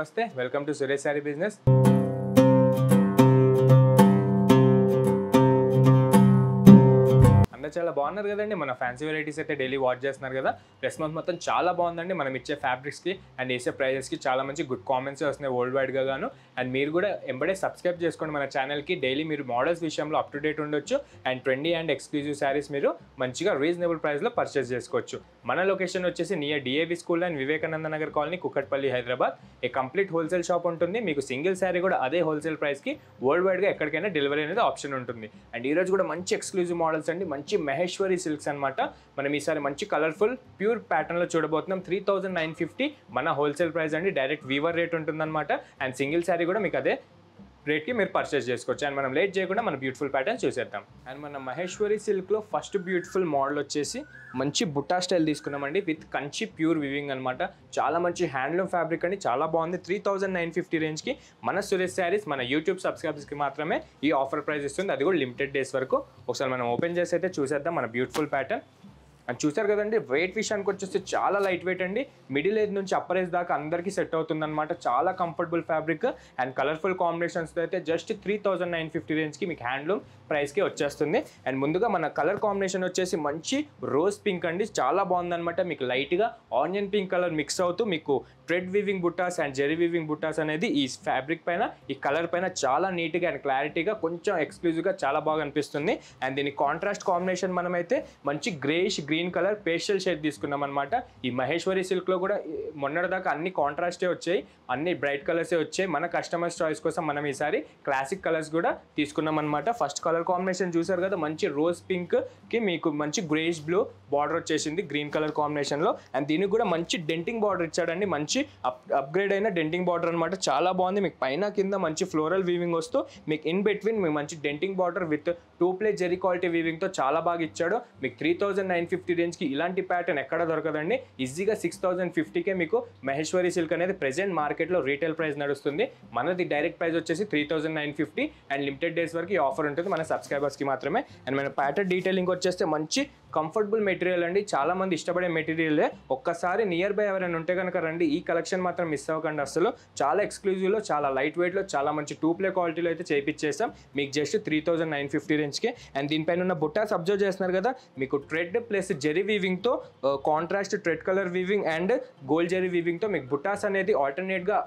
నమస్తే welcome to Suresh sorry business. అందరూ చాలా బాగున్నారు కదండి. మన ఫ్యాన్సీ వెరైటీస్ అయితే డైలీ వాచ్ చేస్తున్నారు కదా. ప్లస్ మంత్ మొత్తం చాలా బాగుందండి. మనం ఇచ్చే ఫ్యాబ్రిక్స్కి అండ్ వేసే ప్రైజెస్కి చాలా మంచి గుడ్ కామెంట్స్ వస్తున్నాయి వరల్డ్ వైడ్గా గాను. అండ్ మీరు కూడా ఎంబడే సబ్స్క్రైబ్ చేసుకోండి మన ఛానల్కి. డైలీ మీరు మోడల్స్ విషయంలో అప్ టు డేట్ ఉండొచ్చు. And trendy and exclusive saris మీరు మంచిగా రీజనబుల్ ప్రైస్లో పర్చేస్ చేసుకోవచ్చు. మన లొకేషన్ వచ్చేసి near DAV school and Vivekananda Nagar colony, Kukatpally, Hyderabad. A complete wholesale shop ఉంటుంది. మీకు సింగిల్ శారీ కూడా అదే హోల్సేల్ ప్రైస్కి వరల్డ్ వైడ్గా ఎక్కడికైనా డెలివరీ అనేది ఆప్షన్ ఉంటుంది. అండ్ ఈరోజు కూడా మంచి ఎక్స్క్లూజివ్ మోడల్స్ అండి, మంచి మహేశ్వరి సిల్క్స్ అనమాట. మనం ఈసారి మంచి కలర్ఫుల్ ప్యూర్ ప్యాటర్న్లో చూడబోతున్నాం. 3950 మన హోల్సేల్ ప్రైస్ అండి. డైరెక్ట్ వీవర్ రేట్ ఉంటుందన్నమాట. అండ్ సింగిల్ శారీ కూడా మీకు అదే రేట్కి మీరు పర్చేస్ చేసుకోవచ్చు. అండ్ మనం లేట్ చేయకుండా మన బ్యూటిఫుల్ ప్యాటర్న్ చూసేద్దాం. అండ్ మన మహేశ్వరి సిల్క్లో ఫస్ట్ బ్యూటిఫుల్ మోడల్ వచ్చేసి మంచి బుట్టా స్టైల్ తీసుకున్నామండి విత్ కంచి ప్యూర్ వివింగ్ అనమాట. చాలా మంచి హ్యాండ్లూమ్ ఫ్యాబ్రిక్ అండి, చాలా బాగుంది. 3950 రేంజ్కి మన సురేష్ శారీస్ మన యూట్యూబ్ సబ్స్క్రైబర్స్కి మాత్రమే ఈ ఆఫర్ ప్రైస్ ఇస్తుంది. అది కూడా లిమిటెడ్ డేస్ వరకు. ఒకసారి మనం ఓపెన్ చేసి అయితే చూసేద్దాం మన బ్యూటిఫుల్ ప్యాటర్న్. అండ్ చూసారు కదండి, వెయిట్ విషయానికి వచ్చేసి చాలా లైట్ వెయిట్ అండి. మిడిల్ ఏజ్ నుంచి అప్పర్ ఏజ్ దాకా అందరికీ సెట్ అవుతుందన్నమాట. చాలా కంఫర్టబుల్ ఫ్యాబ్రిక్ అండ్ కలర్ఫుల్ కాంబినేషన్స్తో అయితే జస్ట్ 3950 రేంజ్కి మీకు హ్యాండ్లూమ్ ప్రైస్కి వచ్చేస్తుంది. అండ్ ముందుగా మన కలర్ కాంబినేషన్ వచ్చేసి మంచి రోజ్ పింక్ అండి, చాలా బాగుందన్నమాట. మీకు లైట్గా ఆనియన్ పింక్ కలర్ మిక్స్ అవుతూ మీకు thread weaving buttas and zari weaving buttas అనేది ఈ ఫ్యాబ్రిక్ పైన, ఈ కలర్ పైన చాలా నీట్గా అండ్ క్లారిటీగా కొంచెం ఎక్స్క్లూజివ్గా చాలా బాగా అనిపిస్తుంది. అండ్ దీని కాంట్రాస్ట్ కాంబినేషన్ మనమైతే మంచి greyish green colour pastel shade తీసుకున్నాం అనమాట. ఈ మహేశ్వరి సిల్క్లో కూడా మొన్నటిదాకా అన్ని కాంట్రాస్టే వచ్చాయి, అన్ని బ్రైట్ కలర్సే వచ్చాయి. మన కస్టమర్స్ చాయిస్ కోసం మనం ఈసారి క్లాసిక్ కలర్స్ కూడా తీసుకున్నాం అనమాట. ఫస్ట్ కలర్ కాంబినేషన్ చూసారు కదా, మంచి రోజ్ పింక్కి మీకు మంచి గ్రేష్ బ్లూ బార్డర్ వచ్చేసింది గ్రీన్ కలర్ కాంబినేషన్లో. అండ్ దీనికి కూడా మంచి డెంటింగ్ బార్డర్ ఇచ్చాడండి, మంచి అప్గ్రేడ్ అయిన డెంటింగ్ బార్డర్ అనమాట. చాలా బాగుంది. మీకు పైన కింద మంచి ఫ్లోరల్ వీవింగ్ వస్తూ మీకు ఇన్ బిట్వీన్ మీకు మంచి denting border with 2 zari quality వీవింగ్తో చాలా బాగా ఇచ్చాడు. మీకు 3950 రేంజ్కి ఇలాంటి ప్యాటర్న్ ఎక్కడ దొరకదండి. ఈజీగా 6050కే మీకు మహేశ్వరి సిల్క్ అనేది ప్రెజెంట్ మార్కెట్లో రీటైల్ ప్రైస్ నడుస్తుంది. మనది డైరెక్ట్ ప్రైస్ వచ్చేసి 3950 అండ్ లిమిటెడ్ డేస్ వరకు ఈ ఆఫర్ ఉంటుంది మన సబ్స్క్రైబర్స్కి మాత్రమే. అండ్ మన ప్యాటర్న్ డీటెయిలింగ్ వచ్చేస్తే మంచి కంఫర్టబుల్ మెటీరియల్ అండి, చాలా మంది ఇష్టపడే మెటీరియలే. ఒక్కసారి నియర్ బై ఎవరైనా ఉంటే కనుక రండి, ఈ కలెక్షన్ మాత్రం మిస్ అవ్వకండి అసలు. చాలా ఎక్స్క్లూజివ్లో, చాలా లైట్ వెయిట్లో, చాలా మంచి 2 క్వాలిటీలో అయితే చేయించేస్తాం మీకు జస్ట్ 3950 రేంజ్కి. అండ్ దీనిపైన ఉన్న బుట్టాస్ అబ్జర్వ్ చేస్తున్నారు కదా, మీకు ట్రెడ్ ప్లస్ జెరీ వీవింగ్తో contrast thread colour weaving and gold zari వీవింగ్తో మీకు బుట్టాస్ అనేది ఆల్టర్నేట్గా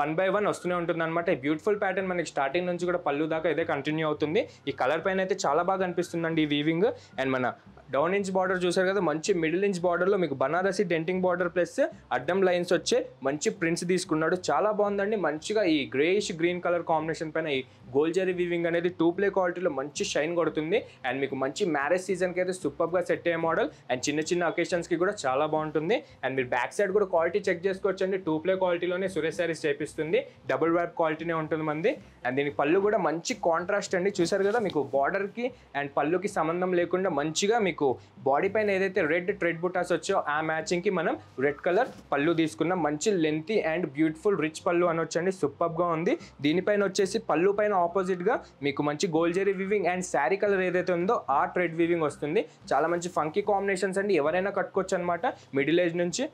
1 by 1 వస్తూనే ఉంటుంది అనమాట. ఈ బ్యూటిఫుల్ ప్యాటర్న్ మనకి స్టార్టింగ్ నుంచి కూడా పళ్ళు దాకా ఇదే కంటిన్యూ అవుతుంది. ఈ కలర్ పైన అయితే చాలా బాగా అనిపిస్తుందండి ఈ వీవింగ్. అండ్ మన డౌన్ ఇంచ్ బార్డర్ చూసారు కదా, మంచి మిడిల్ ఇంచ్ బార్డర్లో మీకు బనారసి డెంటింగ్ బార్డర్ ప్లస్ అడ్డం లైన్స్ వచ్చే మంచి ప్రింట్స్ తీసుకున్నాడు. చాలా బాగుందండి. మంచిగా ఈ గ్రేష్ గ్రీన్ కలర్ కాంబినేషన్ పైన ఈ గోల్డ్ జెరీ వీవింగ్ అనేది 2 క్వాలిటీలో మంచి షైన్ కొడుతుంది. అండ్ మీకు మంచి మ్యారేజ్ సీజన్కి అయితే సూపర్గా సెట్ అయ్యే మోడల్. అండ్ చిన్న చిన్న అకేషన్స్కి కూడా చాలా బాగుంటుంది. అండ్ మీరు బ్యాక్ సైడ్ కూడా క్వాలిటీ చెక్ చేసుకోవచ్చు అండి. 2 క్వాలిటీలోనే సురేష్ శారీస్ చేపిస్తుంది, డబుల్ వ్యాప్ క్వాలిటీనే ఉంటుంది మంది. అండ్ దీనికి పళ్ళు కూడా మంచి కాంట్రాస్ట్ అండి. చూసారు కదా, మీకు బార్డర్కి అండ్ పళ్ళుకి సంబంధం లేకుండా మంచిగా మీకు బాడీ పైన ఏదైతే రెడ్ ట్రెడ్ బుటాస్ వచ్చో ఆ మ్యాచింగ్కి మనం రెడ్ కలర్ పళ్ళు తీసుకున్నాం. మంచి లెంతీ అండ్ బ్యూటిఫుల్ రిచ్ పళ్ళు అనొచ్చండి, సూపర్గా ఉంది. దీనిపైన వచ్చేసి పళ్ళు పైన ఆపోజిట్గా మీకు మంచి gold zari weaving and sari colour ఏదైతే ఉందో ఆ ట్రెడ్ వీవింగ్ వస్తుంది. చాలా మంచి ఫంకీ కాంబినేషన్స్ అండి, ఎవరైనా కట్టుకోవచ్చు అనమాట మిడిల్ ఏజ్ నుంచి.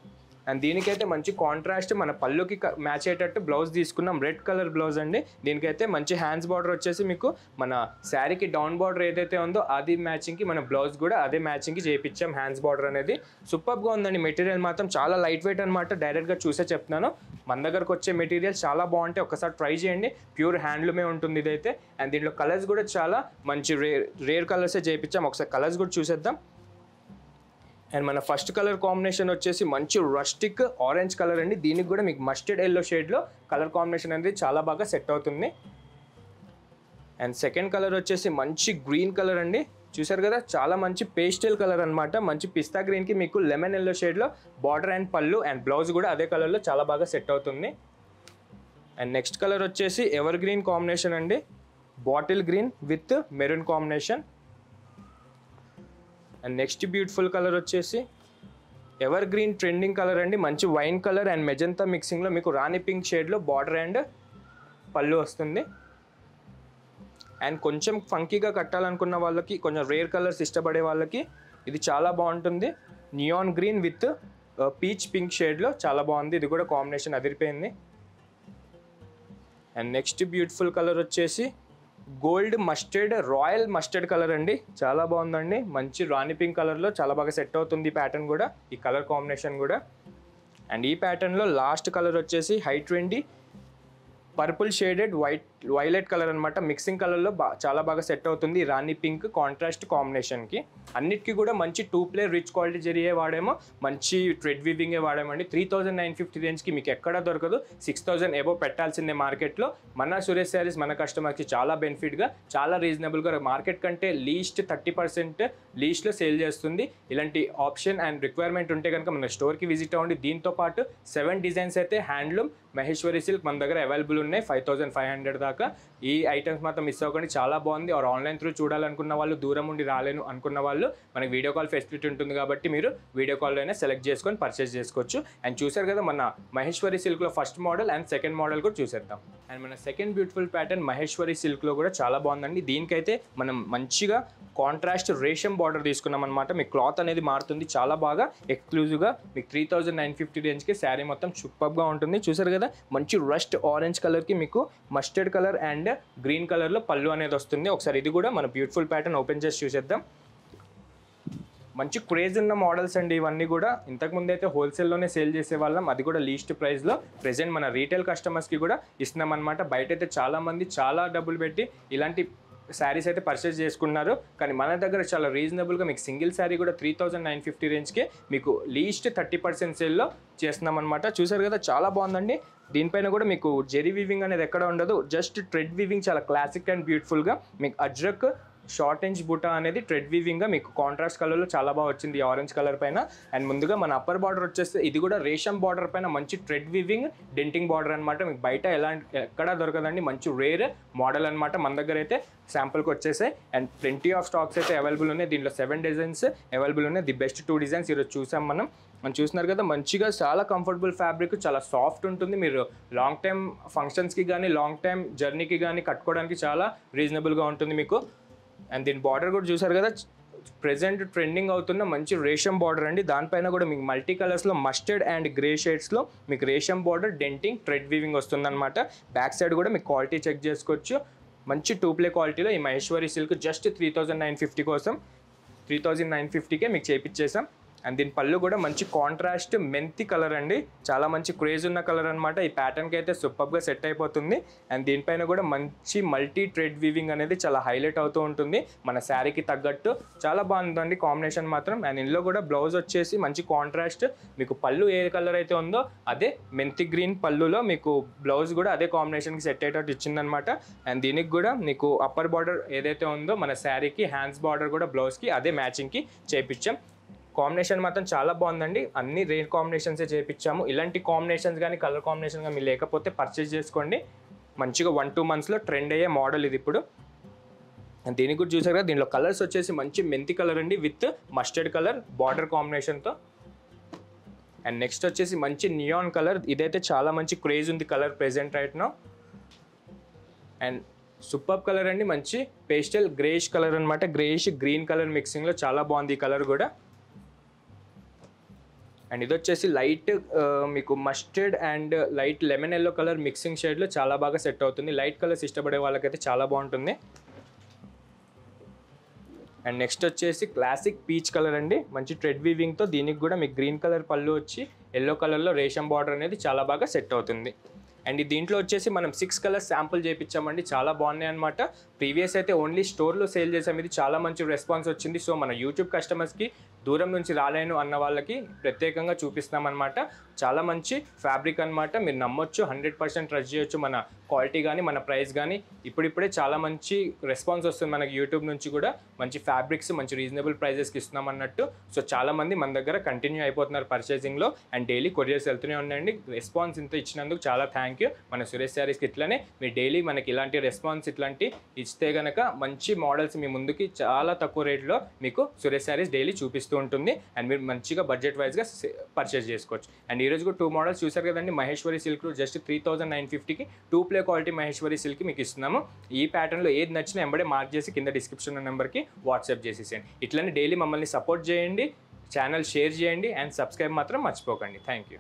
అండ్ దీనికైతే మంచి కాంట్రాస్ట్ మన పళ్ళుకి మ్యాచ్ అయ్యేటట్టు బ్లౌజ్ తీసుకున్నాం, రెడ్ కలర్ బ్లౌజ్ అండి. దీనికైతే మంచి హ్యాండ్స్ బార్డర్ వచ్చేసి మీకు మన శారీకి డౌన్ బార్డర్ ఏదైతే ఉందో అది మ్యాచింగ్కి మన బ్లౌజ్ కూడా అదే మ్యాచింగ్కి చేయించాం హ్యాండ్స్ బార్డర్ అనేది. సూపర్గా ఉందండి. మెటీరియల్ మాత్రం చాలా లైట్ వెయిట్ అనమాట, డైరెక్ట్గా చూసే చెప్తున్నాను. మన దగ్గరకు వచ్చే మెటీరియల్స్ చాలా బాగుంటాయి, ఒకసారి ట్రై చేయండి. ప్యూర్ హ్యాండ్లూమే ఉంటుంది ఇదైతే. అండ్ దీంట్లో కలర్స్ కూడా చాలా మంచి రేర్ కలర్సే చేయించాం. ఒకసారి కలర్స్ కూడా చూసేద్దాం. అండ్ మన ఫస్ట్ కలర్ కాంబినేషన్ వచ్చేసి మంచి రస్టిక్ ఆరెంజ్ కలర్ అండి. దీనికి కూడా మీకు మస్టర్డ్ ఎల్లో షేడ్లో కలర్ కాంబినేషన్ అనేది చాలా బాగా సెట్ అవుతుంది. అండ్ సెకండ్ కలర్ వచ్చేసి మంచి గ్రీన్ కలర్ అండి. చూసారు కదా, చాలా మంచి పేస్టల్ కలర్ అనమాట. మంచి పిస్తా గ్రీన్కి మీకు లెమన్ ఎల్లో షేడ్లో బార్డర్ అండ్ పళ్ళు అండ్ బ్లౌజ్ కూడా అదే కలర్లో చాలా బాగా సెట్ అవుతుంది. అండ్ నెక్స్ట్ కలర్ వచ్చేసి ఎవర్ గ్రీన్ కాంబినేషన్ అండి, bottle green with maroon combination. And next beautiful colour వచ్చేసి ఎవర్ గ్రీన్ ట్రెండింగ్ కలర్ అండి, మంచి వైన్ కలర్ అండ్ మెజంతా మిక్సింగ్లో మీకు రాణి పింక్ షేడ్లో బార్డర్ అండ్ పళ్ళు వస్తుంది. అండ్ కొంచెం ఫంకీగా కట్టాలనుకున్న వాళ్ళకి, కొంచెం రేర్ కలర్స్ ఇష్టపడే వాళ్ళకి ఇది చాలా బాగుంటుంది. Neon green with peach pink షేడ్లో చాలా బాగుంది. ఇది కూడా కాంబినేషన్ అదిరిపోయింది. అండ్ నెక్స్ట్ బ్యూటిఫుల్ కలర్ వచ్చేసి gold mustard, royal mustard colour అండి. చాలా బాగుందండి, మంచి రాణి పింక్ కలర్లో చాలా బాగా సెట్ అవుతుంది ఈ ప్యాటర్న్ కూడా, ఈ కలర్ కాంబినేషన్ కూడా. అండ్ ఈ ప్యాటర్న్లో లాస్ట్ కలర్ వచ్చేసి high trendy purple shaded violet colour అనమాట. మిక్సింగ్ కలర్లో చాలా బాగా సెట్ అవుతుంది రాణి పింక్ కాంట్రాస్ట్ కాంబినేషన్కి. అన్నిటికీ కూడా మంచి 2 ప్లేయర్ రిచ్ క్వాలిటీ జరిగే వాడేమో, మంచి థ్రెడ్ వీవింగే వాడామండి. 3950 రేంజ్కి మీకు ఎక్కడా దొరకదు. 6000 ఎబో పెట్టాల్సిందే మార్కెట్లో. మన సురేష్ శారీస్ మన కస్టమర్కి చాలా బెనిఫిట్గా, చాలా రీజనబుల్గా, మార్కెట్ కంటే లీస్ట్ 30% లీస్ట్లో సేల్ చేస్తుంది. ఇలాంటి ఆప్షన్ అండ్ రిక్వైర్మెంట్ ఉంటే కనుక మన స్టోర్కి విజిట్ అవ్వండి. దీంతో పాటు 7 డిజైన్స్ అయితే హ్యాండ్లూమ్ మహేశ్వరి సిల్క్ మన దగ్గర అవైలబుల్ ఉన్నాయి, 5500 దాకా. ఈ ఐటమ్స్ మాత్రం మిస్ అవ్వకండి, చాలా బాగుంది. ఆర్ ఆన్లైన్ త్రూ చూడాలనుకున్న వాళ్ళు, దూరం ఉండి రాలేను అనుకున్న వాళ్ళు, మనకి వీడియో కాల్ ఫెసిలిటీ ఉంటుంది కాబట్టి మీరు వీడియో కాల్లో అయినా సెలెక్ట్ చేసుకొని పర్చేస్ చేసుకోవచ్చు. అండ్ చూసారు కదా మన మహేశ్వరి సిల్క్లో first model and second model కూడా చూసేద్దాం. అండ్ మన సెకండ్ బ్యూటిఫుల్ ప్యాటర్న్ మహేశ్వరి సిల్క్లో కూడా చాలా బాగుందండి. దీనికైతే మనం మంచిగా కాంట్రాస్ట్ రేషం బార్డర్ తీసుకున్నాం అనమాట. మీకు క్లాత్ అనేది మారుతుంది, చాలా బాగా ఎక్స్క్లూజివ్గా. మీకు 3950 రేంజ్కి శారీ మొత్తం సూపర్గా ఉంటుంది. చూసారు కదా మంచి రస్ట్ ఆరెంజ్ కలర్కి మీకు మస్టర్డ్ కలర్ అండ్ గ్రీన్ కలర్లో పళ్ళు అనేది వస్తుంది. ఒకసారి ఇది కూడా మన బ్యూటిఫుల్ ప్యాటర్న్ ఓపెన్ చేసి చూసేద్దాం. మంచి క్రేజ్ ఉన్న మోడల్స్ అండి ఇవన్నీ కూడా. ఇంతకుముందు అయితే హోల్సేల్లోనే సేల్ చేసే వాళ్ళం, అది కూడా లీస్ట్ ప్రైస్లో. ప్రెజెంట్ మన రీటైల్ కస్టమర్స్కి కూడా ఇస్తున్నాం అనమాట. బయట అయితే చాలామంది చాలా డబ్బులు పెట్టి ఇలాంటి శారీస్ అయితే పర్చేస్ చేసుకున్నారు, కానీ మన దగ్గర చాలా రీజనబుల్గా మీకు సింగిల్ శారీ కూడా 3950 రేంజ్కే మీకు లీస్ట్ 30% సేల్లో చేస్తున్నాం అనమాట. చూసారు కదా చాలా బాగుందండి. దీనిపైన కూడా మీకు జెరీ వీవింగ్ అనేది ఎక్కడ ఉండదు, జస్ట్ థ్రెడ్ వీవింగ్ చాలా క్లాసిక్ అండ్ బ్యూటిఫుల్గా. మీకు అజ్రక్ షార్ట్ ఇంచ్ బుటా అనేది థ్రెడ్ వీవింగ్గా మీకు కాంట్రాస్ట్ కలర్లో చాలా బాగా వచ్చింది ఆరెంజ్ కలర్ పైన. అండ్ ముందుగా మన అప్పర్ బార్డర్ వచ్చేస్తే ఇది కూడా రేషం బార్డర్ పైన మంచి థ్రెడ్ వీవింగ్ డెంటింగ్ బార్డర్ అనమాట. మీకు బయట ఎక్కడా దొరకదండి, మంచి రేర్ మోడల్ అనమాట. మన దగ్గర అయితే శాంపుల్కి వచ్చేసాయి అండ్ ప్లెంటీ ఆఫ్ స్టాక్స్ అయితే అవైలబుల్ ఉన్నాయి. దీంట్లో 7 డిజైన్స్ అవైలబుల్ ఉన్నాయి. ది బెస్ట్ 2 డిజైన్స్ ఈరోజు చూసాం మనం చూస్తున్నారు కదా. మంచిగా చాలా కంఫర్టబుల్ ఫ్యాబ్రిక్, చాలా సాఫ్ట్ ఉంటుంది. మీరు లాంగ్ టైం ఫంక్షన్స్కి కానీ లాంగ్ టైం జర్నీకి కానీ కట్టుకోవడానికి చాలా రీజనబుల్గా ఉంటుంది మీకు. అండ్ దీని బార్డర్ కూడా చూసారు కదా, ప్రెజెంట్ ట్రెండింగ్ అవుతున్న మంచి రేషం బార్డర్ అండి. దానిపైన కూడా మీకు మల్టీ కలర్స్లో మస్టర్డ్ అండ్ గ్రే షేడ్స్లో మీకు రేషం బార్డర్ డెంటింగ్ థ్రెడ్ వీవింగ్ వస్తుందన్నమాట. బ్యాక్ సైడ్ కూడా మీకు క్వాలిటీ చెక్ చేసుకోవచ్చు. మంచి 2 ప్లే క్వాలిటీలో ఈ మహేశ్వరి సిల్క్ జస్ట్ 3950 కోసం 3950కే మీకు చేయించేసాం. అండ్ దీని పళ్ళు కూడా మంచి కాంట్రాస్ట్ మెంతి కలర్ అండి, చాలా మంచి క్రేజ్ ఉన్న కలర్ అనమాట. ఈ ప్యాటర్న్కి అయితే సూపర్గా సెట్ అయిపోతుంది. అండ్ దీనిపైన కూడా మంచి మల్టీ థ్రెడ్ వీవింగ్ అనేది చాలా హైలైట్ అవుతూ ఉంటుంది మన శారీకి తగ్గట్టు. చాలా బాగుందండి కాంబినేషన్ మాత్రం. అండ్ ఇందులో కూడా బ్లౌజ్ వచ్చేసి మంచి కాంట్రాస్ట్, మీకు పళ్ళు ఏ కలర్ అయితే ఉందో అదే మెంతి గ్రీన్ పళ్ళులో మీకు బ్లౌజ్ కూడా అదే కాంబినేషన్కి సెట్ అయ్యేటట్టు ఇచ్చిందనమాట. అండ్ దీనికి కూడా మీకు అప్పర్ బార్డర్ ఏదైతే ఉందో మన శారీకి హ్యాండ్స్ బార్డర్ కూడా బ్లౌజ్కి అదే మ్యాచింగ్కి చేయించాం. కాంబినేషన్ మాత్రం చాలా బాగుందండి. అన్ని రేర్ కాంబినేషన్సే చేయించాము. ఇలాంటి కాంబినేషన్స్ కానీ కలర్ కాంబినేషన్ కానీ మీరు లేకపోతే పర్చేజ్ చేసుకోండి. మంచిగా 1-2 మంత్స్లో ట్రెండ్ అయ్యే మోడల్ ఇది ఇప్పుడు. దీనికి కూడా చూసారు కదా, దీనిలో కలర్స్ వచ్చేసి మంచి మెంతి కలర్ అండి విత్ మస్టర్డ్ కలర్ బార్డర్ కాంబినేషన్తో. అండ్ నెక్స్ట్ వచ్చేసి మంచి నియాన్ కలర్, ఇదైతే చాలా మంచి క్రేజ్ ఉంది colour present right now. And super colour అండి, మంచి పేస్టల్ గ్రేష్ కలర్ అనమాట. గ్రేష్ గ్రీన్ కలర్ మిక్సింగ్లో చాలా బాగుంది ఈ కలర్ కూడా. అండ్ ఇది వచ్చేసి లైట్ మీకు mustard and light lemon yellow colour mixing షేడ్లో చాలా బాగా సెట్ అవుతుంది. లైట్ కలర్స్ ఇష్టపడే వాళ్ళకైతే చాలా బాగుంటుంది. అండ్ నెక్స్ట్ వచ్చేసి క్లాసిక్ పీచ్ కలర్ అండి, మంచి థ్రెడ్ వీవింగ్తో. దీనికి కూడా మీకు గ్రీన్ కలర్ పళ్ళు వచ్చి ఎల్లో కలర్లో రేషం బార్డర్ అనేది చాలా బాగా సెట్ అవుతుంది. అండ్ దీంట్లో వచ్చేసి మనం 6 కలర్స్ శాంపుల్ చేయించామండి, చాలా బాగున్నాయి అనమాట. ప్రీవియస్ అయితే ఓన్లీ స్టోర్లో సేల్ చేసాం, ఇది చాలా మంచి రెస్పాన్స్ వచ్చింది. సో మన యూట్యూబ్ కస్టమర్స్కి దూరం నుంచి రాలేను అన్న వాళ్ళకి ప్రత్యేకంగా చూపిస్తామన్నమాట. చాలా మంచి ఫ్యాబ్రిక్ అనమాట, మీరు నమ్మొచ్చు, 100% ట్రస్ట్ చేయొచ్చు. మన క్వాలిటీ కానీ మన ప్రైస్ కానీ ఇప్పుడిప్పుడే చాలా మంచి రెస్పాన్స్ వస్తుంది మనకి యూట్యూబ్ నుంచి కూడా. మంచి ఫ్యాబ్రిక్స్ మంచి రీజనబుల్ ప్రైజెస్కి ఇస్తున్నాం అన్నట్టు. సో చాలామంది మన దగ్గర కంటిన్యూ అయిపోతున్నారు పర్చేసింగ్లో అండ్ డైలీ కొరియర్స్ వెళ్తూనే ఉన్నాయండి. రెస్పాన్స్ ఇంత ఇచ్చినందుకు చాలా థ్యాంక్ యూ. మన సురేష్ శారీస్కి ఇట్లానే మీరు డైలీ మనకి ఇలాంటి రెస్పాన్స్ ఇట్లాంటి ఇస్తే కనుక మంచి మోడల్స్ మీ ముందుకి చాలా తక్కువ రేట్లో మీకు సురేష్ శారీస్ డైలీ చూపిస్తూ ఉంటుంది. అండ్ మీరు మంచిగా బడ్జెట్ వైజ్గా పర్చేస్ చేసుకోవచ్చు. అండ్ ఈరోజు కూడా 2 మోడల్స్ చూసారు కదండి. మహేశ్వరి సిల్క్ జస్ట్ 3950కి 2 ప్లే క్వాలిటీ మహేశ్వరి సిల్క్ మీకు ఇస్తున్నాము. ఈ ప్యాటర్న్లో ఏది నచ్చినా ఎంబడే మార్క్ చేసి కింద డిస్క్రిప్షన్ నెంబర్కి వాట్సాప్ చేసేసేయండి. ఇట్లనే డైలీ మమ్మల్ని సపోర్ట్ చేయండి, ఛానల్ షేర్ చేయండి అండ్ సబ్స్క్రైబ్ మాత్రం మర్చిపోకండి. Thank you.